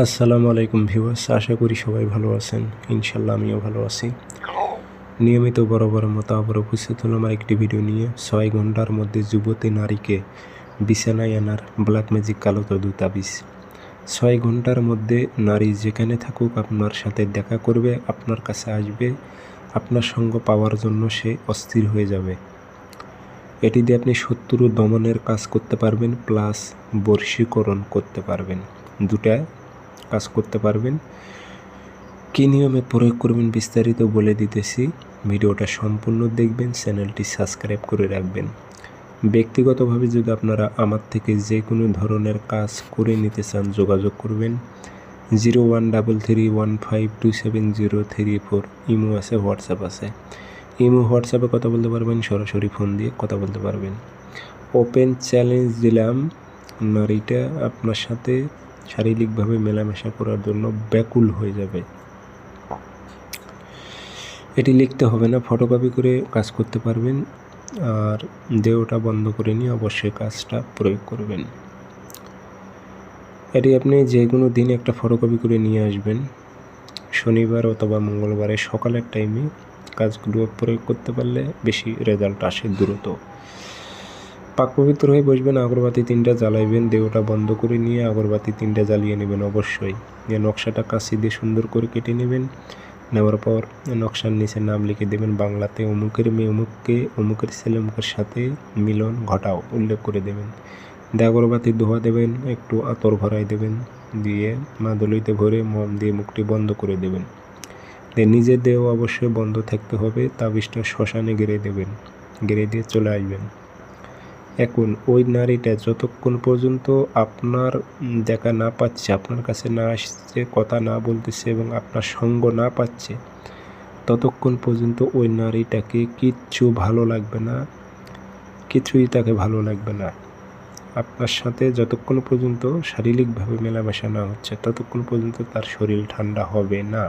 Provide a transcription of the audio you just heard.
আসসালামু আলাইকুম ভিউয়ার্স, আশা করি সবাই ভালো আছেন। ইনশাল্লাহ আমিও ভালো আছি। নিয়মিত বরাবরের মতো আবার উপস্থিত হলাম একটি ভিডিও নিয়ে। 6 ঘন্টার মধ্যে যুবতী নারীকে বিছানায় আনার ব্ল্যাক ম্যাজিক কালো জাদু তাবিজ। 6 ঘন্টার মধ্যে নারী যেখানে থাকুক আপনার সাথে দেখা করবে, আপনার কাছে আসবে, আপনার সঙ্গ পাওয়ার জন্য সে অস্থির হয়ে যাবে। এটি দিয়ে আপনি শত্রু দমনের কাজ করতে পারবেন, প্লাস বশীকরণ করতে পারবেন। দুটা কাজ করতে পারবেন। কী নিয়মে প্রয়োগ করবেন বিস্তারিত বলে দিতেছি, ভিডিওটা সম্পূর্ণ দেখবেন, চ্যানেলটি সাবস্ক্রাইব করে রাখবেন। ব্যক্তিগতভাবে যদি আপনারা আমার থেকে যে কোনো ধরনের কাজ করে নিতে চান যোগাযোগ করবেন 0133152703 ইমো আছে, হোয়াটসঅ্যাপ আছে। ইমো হোয়াটসঅ্যাপে কথা বলতে পারবেন, সরাসরি ফোন দিয়ে কথা বলতে পারবেন। ওপেন চ্যালেঞ্জ দিলাম, নারীটা আপনার সাথে শারীরিকভাবে মেলামেশা করার জন্য ব্যাকুল হয়ে যাবে। এটি লিখতে হবে না, ফটোকপি করে কাজ করতে পারবেন। আর দেহটা বন্ধ করে নিয়ে অবশ্যই কাজটা প্রয়োগ করবেন। এটি আপনি যে কোনো দিন একটা ফটোকপি করে নিয়ে আসবেন, শনিবার অথবা মঙ্গলবারে সকালের টাইমে কাজগুলো প্রয়োগ করতে পারলে বেশি রেজাল্ট আসে দ্রুত। পাক পবিত্র হয়ে বসবেন, আগরবাতি 3টা জ্বালাইবেন, দেহটা বন্ধ করে নিয়ে আগরবাতি 3টা জ্বালিয়ে নেবেন। অবশ্যই নকশাটা কাঁচি দিয়ে সুন্দর করে কেটে নেবেন। নেওয়ার পর নকশার নিচে নাম লিখে দেবেন, বাংলাতে অমুকের মেয়ে অমুককে, অমুকের ছেলে অমুকের সাথে মিলন ঘটাও উল্লেখ করে দেবেন। আগরবাতির ধোয়া দেবেন, একটু আতর ভরাই দেবেন, দিয়ে মাদুলিতে ভরে মোম দিয়ে মুখটি বন্ধ করে দেবেন। নিজের দেহ অবশ্যই বন্ধ থাকতে হবে। তাবিজটা শ্মশানে গেড়ে দেবেন, গেড়ে দিয়ে চলে আসবেন। এখন ওই নারীটা যতক্ষণ পর্যন্ত আপনার দেখা না পাচ্ছে, আপনার কাছে না আসছে, কথা না বলতেছে এবং আপনার সঙ্গ না পাচ্ছে, ততক্ষণ পর্যন্ত ওই নারীটাকে কিচ্ছু ভালো লাগবে না, কিছুই তাকে ভালো লাগবে না। আপনার সাথে যতক্ষণ পর্যন্ত শারীরিকভাবে মেলামেশা না হচ্ছে ততক্ষণ পর্যন্ত তার শরীর ঠান্ডা হবে না।